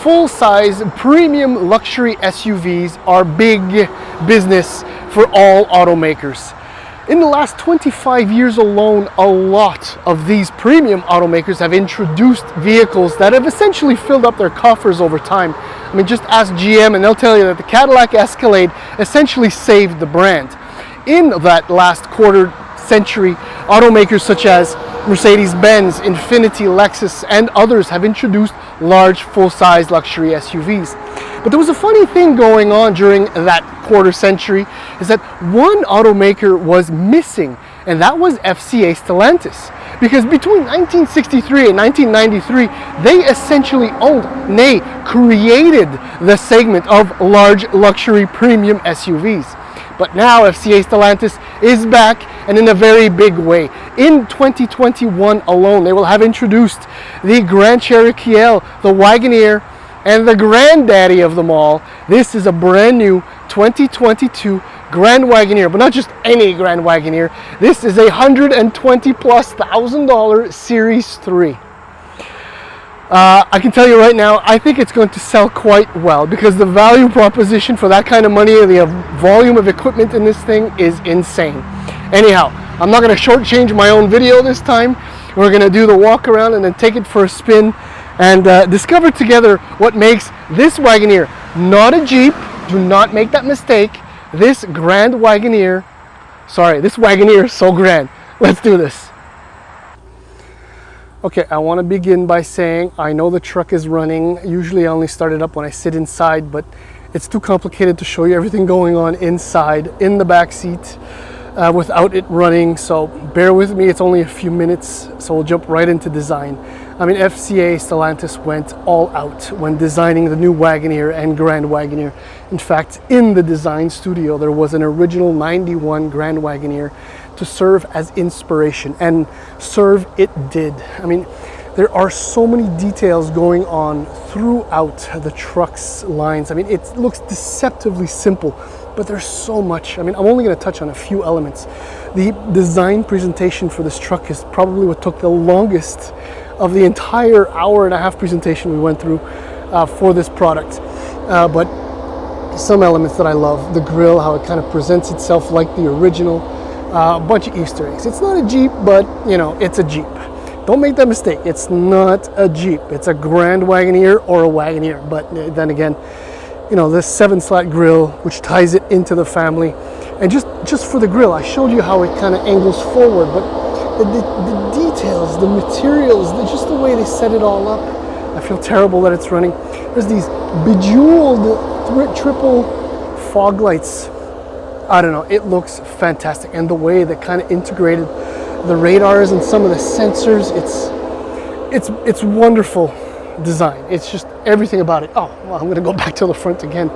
full-size premium luxury SUVs are big business for all automakers. In the last 25 years alone, a lot of these premium automakers have introduced vehicles that have essentially filled up their coffers over time. I mean, just ask GM and they'll tell you that the Cadillac Escalade essentially saved the brand. In that last quarter century, automakers such as Mercedes-Benz, Infiniti, Lexus, and others have introduced large full-size luxury SUVs. But there was a funny thing going on during that quarter century, is that one automaker was missing, and that was FCA Stellantis. Because between 1963 and 1993, they essentially owned, nay, created the segment of large luxury premium SUVs. But now FCA Stellantis is back, and in a very big way. In 2021 alone, they will have introduced the Grand Cherokee L, the Wagoneer, and the granddaddy of them all. This is a brand new 2022 Grand Wagoneer, but not just any Grand Wagoneer. This is a $120,000+ Series 3. I can tell you right now, I think it's going to sell quite well, because the value proposition for that kind of money and the volume of equipment in this thing is insane. Anyhow, I'm not going to shortchange my own video this time. We're going to do the walk around and then take it for a spin and discover together what makes this Wagoneer not a Jeep. Do not make that mistake. This Grand Wagoneer, this Wagoneer is so grand. Let's do this. Okay, I want to begin by saying I know the truck is running. Usually I only start it up when I sit inside, but it's too complicated to show you everything going on inside, in the back seat, without it running. So bear with me, it's only a few minutes, so we'll jump right into design. I mean, FCA Stellantis went all out when designing the new Wagoneer and Grand Wagoneer. In fact, in the design studio, there was an original 91 Grand Wagoneer to serve as inspiration, and serve it did. I mean, there are so many details going on throughout the truck's lines. I mean, it looks deceptively simple, but there's so much. I mean, I'm only going to touch on a few elements. The design presentation for this truck is probably what took the longest of the entire hour-and-a-half presentation we went through for this product. But some elements that I love, the grille, how it kind of presents itself like the original, a bunch of Easter eggs. It's not a Jeep, but you know, it's a Jeep. Don't make that mistake. It's not a Jeep. It's a Grand Wagoneer or a Wagoneer. But then again, you know, this 7-slat grille, which ties it into the family. And just for the grille, I showed you how it kind of angles forward, but the details, the materials, just the way they set it all up, I feel terrible that it's running. There's these bejeweled triple fog lights. I don't know, it looks fantastic. And the way they kind of integrated the radars and some of the sensors, it's wonderful design. It's just everything about it. Oh, well, I'm going to go back to the front again.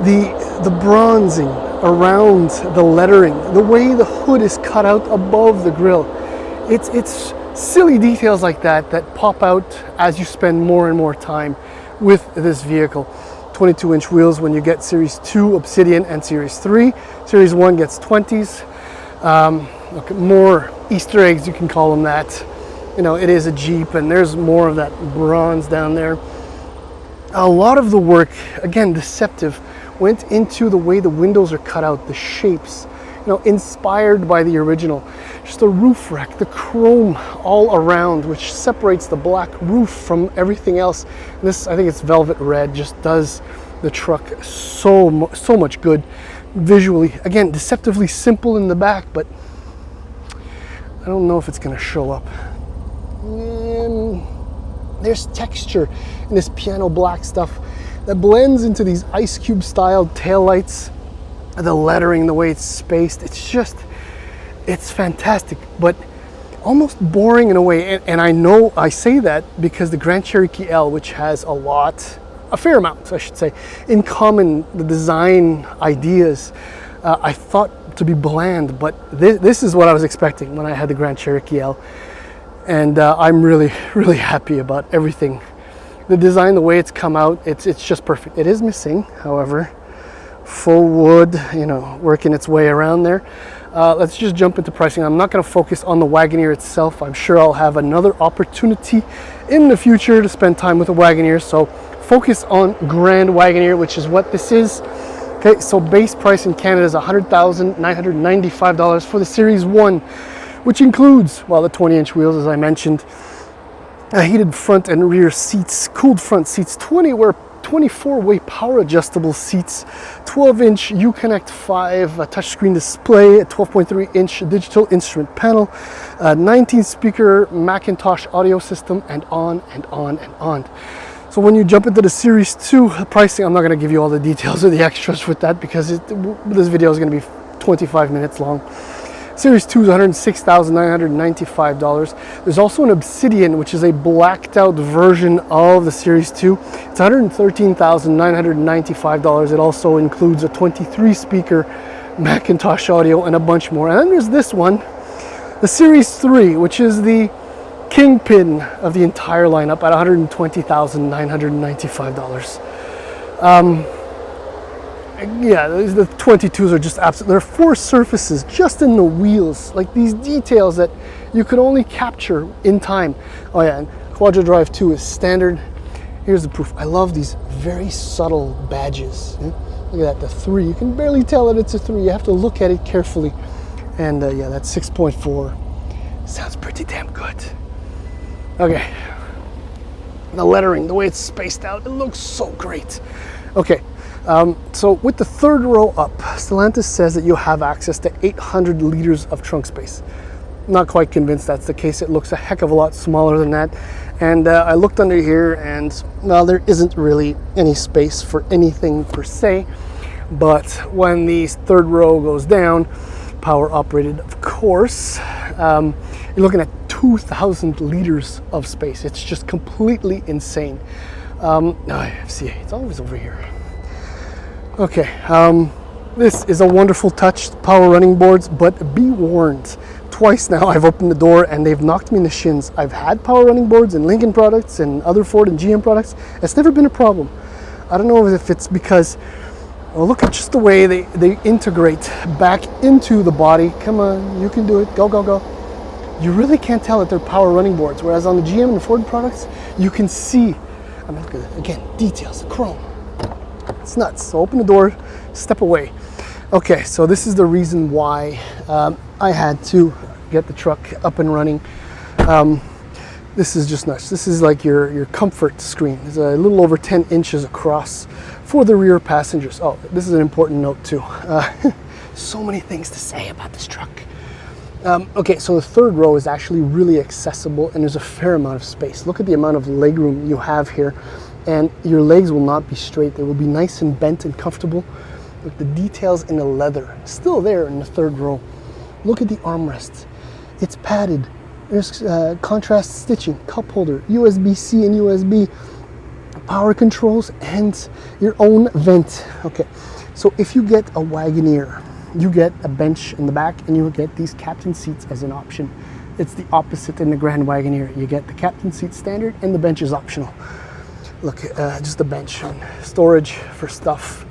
The bronzing around the lettering, the way the hood is cut out above the grille, it's silly details like that pop out as you spend more and more time with this vehicle. 22-inch wheels when you get Series 2 Obsidian and Series 3. Series 1 gets 20s. Look at more Easter eggs, you can call them that. You know, it is a Jeep, and there's more of that bronze down there. A lot of the work, again, deceptive, went into the way the windows are cut out, the shapes, you know, inspired by the original. Just the roof rack, the chrome all around, which separates the black roof from everything else. And this, I think it's velvet red, just does the truck so much good visually. Again, deceptively simple in the back, but I don't know if it's going to show up. There's texture in this piano black stuff that blends into these ice cube styled taillights. The lettering, the way it's spaced, it's fantastic, but almost boring in a way. And I know I say that because the Grand Cherokee L, which has a fair amount, I should say, in common, the design ideas, I thought to be bland, but this is what I was expecting when I had the Grand Cherokee L. And I'm really happy about everything. The design, the way it's come out, it's just perfect. It is missing, however, full wood, you know, working its way around there. Let's just jump into pricing. I'm not going to focus on the Wagoneer itself. I'm sure I'll have another opportunity in the future to spend time with the Wagoneer. So focus on Grand Wagoneer, which is what this is. Okay, so base price in Canada is $100,995 for the Series 1, which includes, well, the 20-inch wheels, as I mentioned, heated front and rear seats, cooled front seats, 24-way power adjustable seats, 12-inch Uconnect 5 touchscreen display, a 12.3-inch digital instrument panel, 19-speaker Macintosh audio system, and on and on and on. So when you jump into the Series 2 pricing, I'm not going to give you all the details or the extras with that because this video is going to be 25 minutes long. Series 2 is $106,995. There's also an Obsidian, which is a blacked out version of the Series 2. It's $113,995. It also includes a 23-speaker Macintosh audio and a bunch more. And then there's this one, the Series 3, which is the kingpin of the entire lineup at $120,995. Yeah, the 22s are just absolute. There are 4 surfaces just in the wheels, like these details that you could only capture in time. Oh yeah, and Quadra Drive 2 is standard. Here's the proof. I love these very subtle badges. Look at that, the 3. You can barely tell that it's a 3. You have to look at it carefully. And yeah, that's 6.4. Sounds pretty damn good. Okay, the lettering, the way it's spaced out, it looks so great. Okay, so with the third row up, Stellantis says that you'll have access to 800 liters of trunk space. Not quite convinced that's the case. It looks a heck of a lot smaller than that. And I looked under here and, well, there isn't really any space for anything per se. But when the third row goes down, power operated, of course, you're looking at 2,000 liters of space. It's just completely insane. See, it's always over here. Okay, this is a wonderful touch, power running boards, but be warned. Twice now I've opened the door and they've knocked me in the shins. I've had power running boards in Lincoln products and other Ford and GM products. It's never been a problem. I don't know if it's because, well, look at just the way they integrate back into the body. Come on, you can do it. Go, go, go. You really can't tell that they're power running boards, whereas on the GM and the Ford products, you can see, I mean, look at it, again, details, the chrome. It's nuts. So open the door, step away. Okay, so this is the reason why I had to get the truck up and running. This is just nuts. This is like your comfort screen. It's a little over 10 inches across for the rear passengers. Oh, this is an important note too. So many things to say about this truck. Okay, so the third row is actually really accessible and there's a fair amount of space. Look at the amount of legroom you have here, and your legs will not be straight. They will be nice and bent and comfortable. Look, the details in the leather, still there in the third row. Look at the armrests. It's padded. There's contrast stitching, cup holder, USB-C and USB, power controls, and your own vent. Okay, so if you get a Wagoneer, you get a bench in the back and you get these captain seats as an option. It's the opposite in the Grand Wagoneer. You get the captain seat standard and the bench is optional. Look, just the bench and storage for stuff.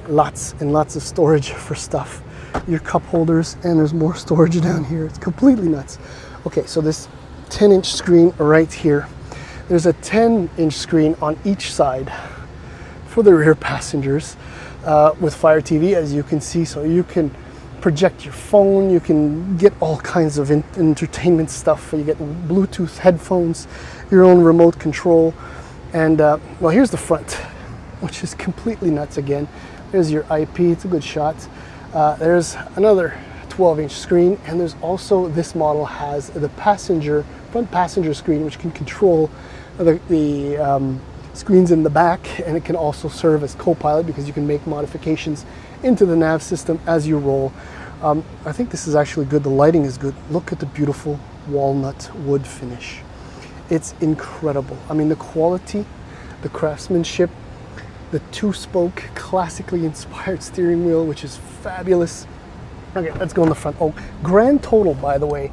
Lots and lots of storage for stuff. Your cup holders, and there's more storage down here. It's completely nuts. Okay, so this 10-inch screen right here. There's a 10-inch screen on each side for the rear passengers. With Fire TV, as you can see, so you can project your phone, you can get all kinds of entertainment stuff. You get Bluetooth headphones, your own remote control, and well, here's the front, which is completely nuts again. There's your IP, it's a good shot. There's another 12-inch screen, and there's also, this model has the front passenger screen, which can control the screens in the back, and it can also serve as co-pilot because you can make modifications into the nav system as you roll. I think this is actually good. The lighting is good. Look at the beautiful walnut wood finish. It's incredible. I mean, the quality, the craftsmanship, the 2-spoke classically inspired steering wheel, which is fabulous. Okay, let's go in the front. Oh, grand total, by the way,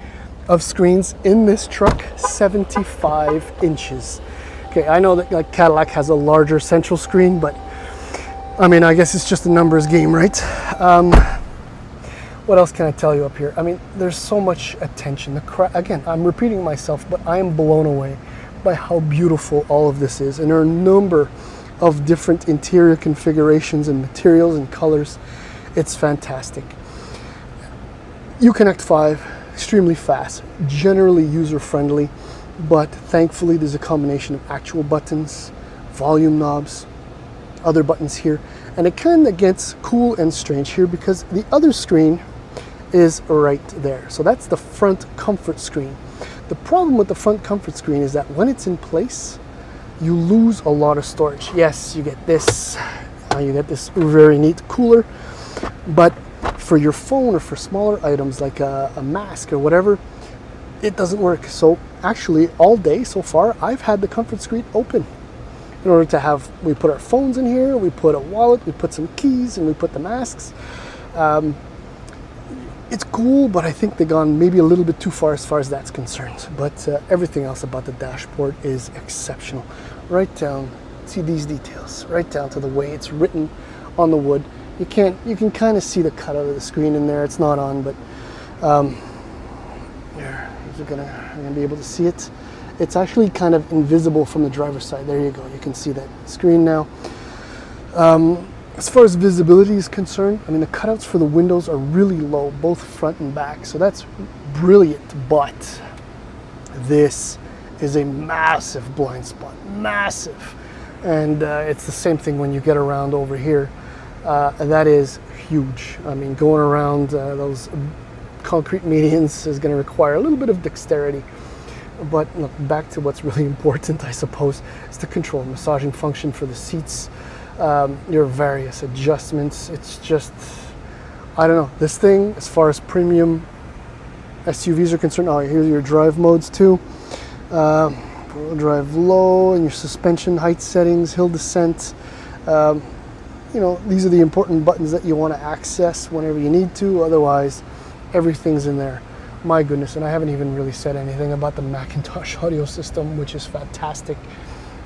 of screens in this truck, 75 inches. Okay, I know that like Cadillac has a larger central screen, but I mean, I guess it's just a numbers game, right? What else can I tell you up here? I mean, there's so much attention. Again, I'm repeating myself, but I am blown away by how beautiful all of this is. And there are a number of different interior configurations and materials and colors. It's fantastic. Uconnect 5, extremely fast, generally user-friendly, but thankfully there's a combination of actual buttons, volume knobs, other buttons here, and it kind of gets cool and strange here because the other screen is right there. So that's the front comfort screen. The problem with the front comfort screen is that when it's in place, you lose a lot of storage. Yes, you get this very neat cooler, but for your phone or for smaller items like a mask or whatever, it doesn't work. So actually all day so far, I've had the comfort screen open in order to have, we put our phones in here, we put a wallet, we put some keys, and we put the masks. It's cool, but I think they've gone maybe a little bit too far as that's concerned. But everything else about the dashboard is exceptional. Right down, see these details, right down to the way it's written on the wood. You can kind of see the cutout of the screen in there. It's not on, but you're gonna be able to see it. It's actually kind of invisible from the driver's side. There you go. You can see that screen now. As far as visibility is concerned, I mean, the cutouts for the windows are really low, both front and back. So that's brilliant, but this is a massive blind spot, massive. And it's the same thing when you get around over here. That is huge. I mean, going around those concrete medians is going to require a little bit of dexterity. But look, back to what's really important, I suppose, is the control massaging function for the seats. Your various adjustments. It's just, I don't know, this thing, as far as premium SUVs are concerned, oh, here's your drive modes too. Drive low, and your suspension height settings, hill descent. You know, these are the important buttons that you want to access whenever you need to. Otherwise, everything's in there. My goodness, and I haven't even really said anything about the Macintosh audio system, which is fantastic.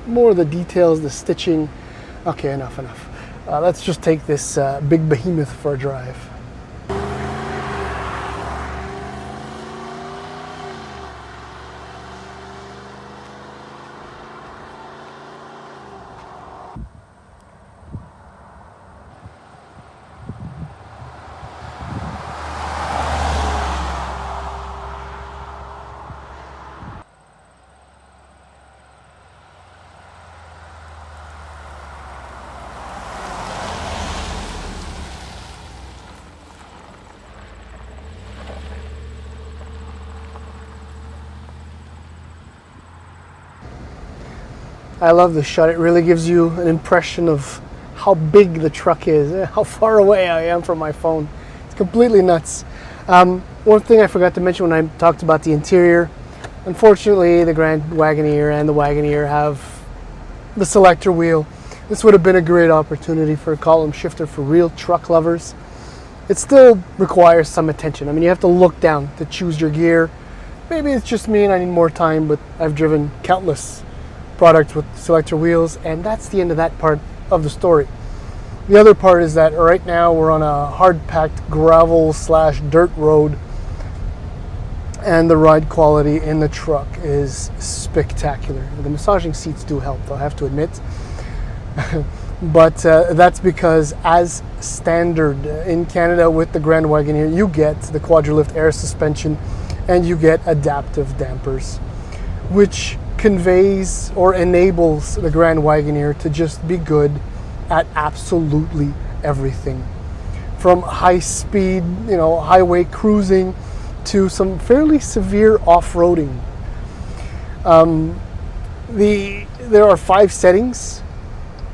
More of the details, the stitching. Okay, enough. Let's just take this big behemoth for a drive. I love this shot. It really gives you an impression of how big the truck is, how far away I am from my phone. It's completely nuts. One thing I forgot to mention when I talked about the interior, unfortunately the Grand Wagoneer and the Wagoneer have the selector wheel. This would have been a great opportunity for a column shifter for real truck lovers. It still requires some attention. I mean, you have to look down to choose your gear. Maybe it's just me and I need more time, but I've driven countless products with selector wheels, and that's the end of that part of the story. The other part is that right now we're on a hard-packed gravel/dirt road, and the ride quality in the truck is spectacular. The massaging seats do help, though, I have to admit. But that's because, as standard in Canada with the Grand Wagoneer, you get the Quadralift air suspension and you get adaptive dampers, which conveys or enables the Grand Wagoneer to just be good at absolutely everything, from high speed, highway cruising to some fairly severe off-roading. There are 5 settings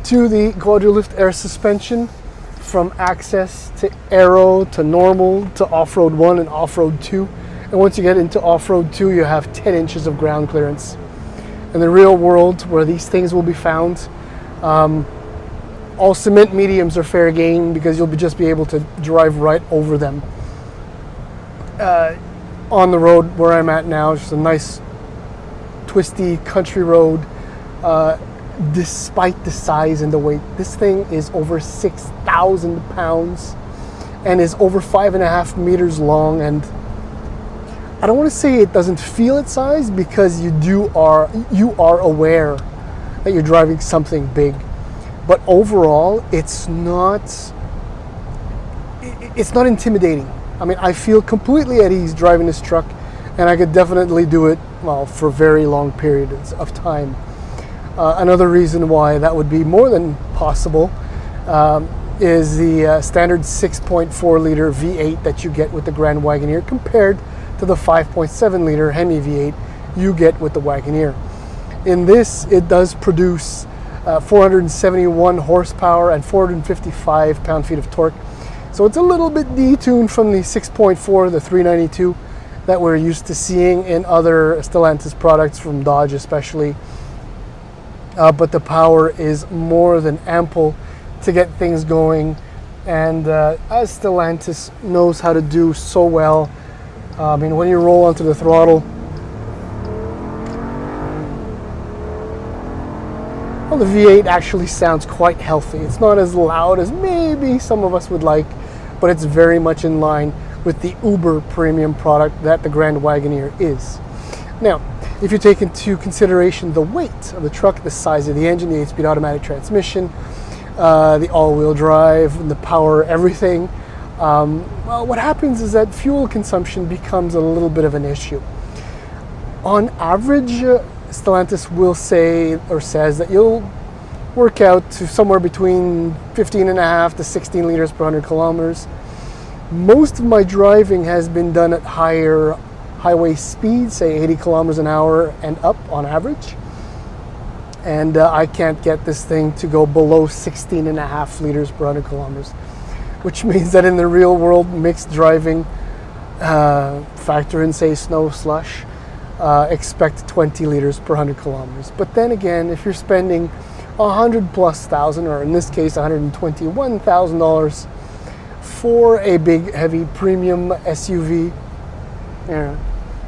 to the Quadralift air suspension, from access to aero to normal to off-road 1 and off-road 2. And once you get into off-road 2, you have 10 inches of ground clearance. In the real world, where these things will be found, all cement mediums are fair game because you'll just be able to drive right over them. On the road where I'm at now, just a nice twisty country road. Despite the size and the weight, this thing is over 6,000 pounds, and is over 5.5 meters long. And I don't want to say it doesn't feel its size, because you are aware that you're driving something big, but overall it's not intimidating. I mean, I feel completely at ease driving this truck, and I could definitely do it, well, for very long periods of time. Another reason why that would be more than possible is the standard 6.4 liter V8 that you get with the Grand Wagoneer, compared to the 5.7 liter Hemi V8 you get with the Wagoneer. In this, it does produce 471 horsepower and 455 pound-feet of torque. So it's a little bit detuned from the 6.4, the 392 that we're used to seeing in other Stellantis products, from Dodge especially. But the power is more than ample to get things going. And as Stellantis knows how to do so well, I mean, when you roll onto the throttle, well, the V8 actually sounds quite healthy. It's not as loud as maybe some of us would like, but it's very much in line with the uber premium product that the Grand Wagoneer is. Now, if you take into consideration the weight of the truck, the size of the engine, the 8-speed automatic transmission, the all-wheel drive, and the power, everything, well, what happens is that fuel consumption becomes a little bit of an issue. On average, Stellantis will say, or says, that you'll work out to somewhere between 15.5 to 16 liters per 100 kilometers. Most of my driving has been done at higher highway speeds, say 80 kilometers an hour and up on average. And I can't get this thing to go below 16.5 liters per 100 kilometers, which means that in the real world, mixed driving, factor in, say, snow, slush, expect 20 liters per 100 kilometers. But then again, if you're spending $100,000+, or in this case $121,000 for a big heavy premium SUV,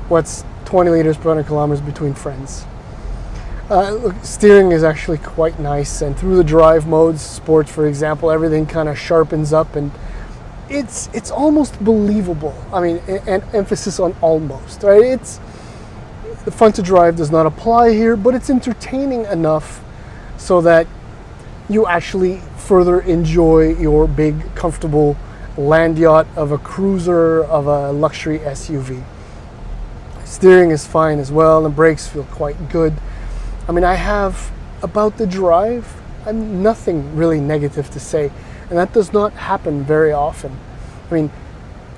what's 20 liters per 100 kilometers between friends? Look, steering is actually quite nice, and through the drive modes, sports for example, everything kind of sharpens up, and it's almost believable. I mean, an emphasis on almost, right? It's the fun to drive does not apply here, but it's entertaining enough so that you actually further enjoy your big, comfortable land yacht of a cruiser, of a luxury SUV. Steering is fine as well, and the brakes feel quite good. I mean, I have, about the drive, nothing really negative to say, and that does not happen very often. I mean,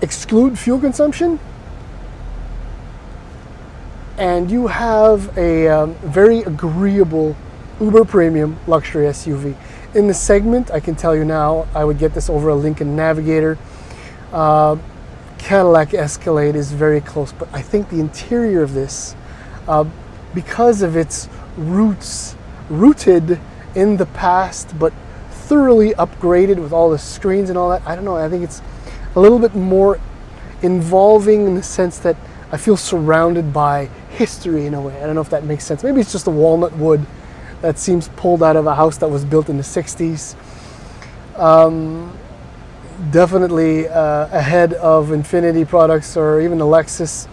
exclude fuel consumption, and you have a very agreeable uber premium luxury SUV. In the segment, I can tell you now, I would get this over a Lincoln Navigator. Cadillac Escalade is very close, but I think the interior of this, because of its roots, rooted in the past, but thoroughly upgraded with all the screens and all that, I don't know, I think it's a little bit more involving in the sense that I feel surrounded by history in a way. I don't know if that makes sense. Maybe it's just the walnut wood that seems pulled out of a house that was built in the 60s. Definitely ahead of Infiniti products, or even the Lexus,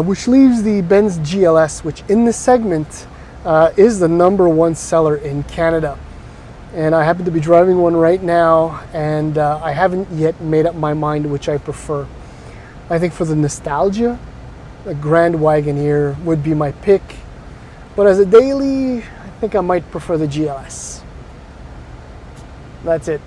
which leaves the Benz GLS, which in this segment is the #1 seller in Canada. And I happen to be driving one right now, and I haven't yet made up my mind which I prefer. I think for the nostalgia, the Grand Wagoneer would be my pick, but as a daily, I think I might prefer the GLS. That's it.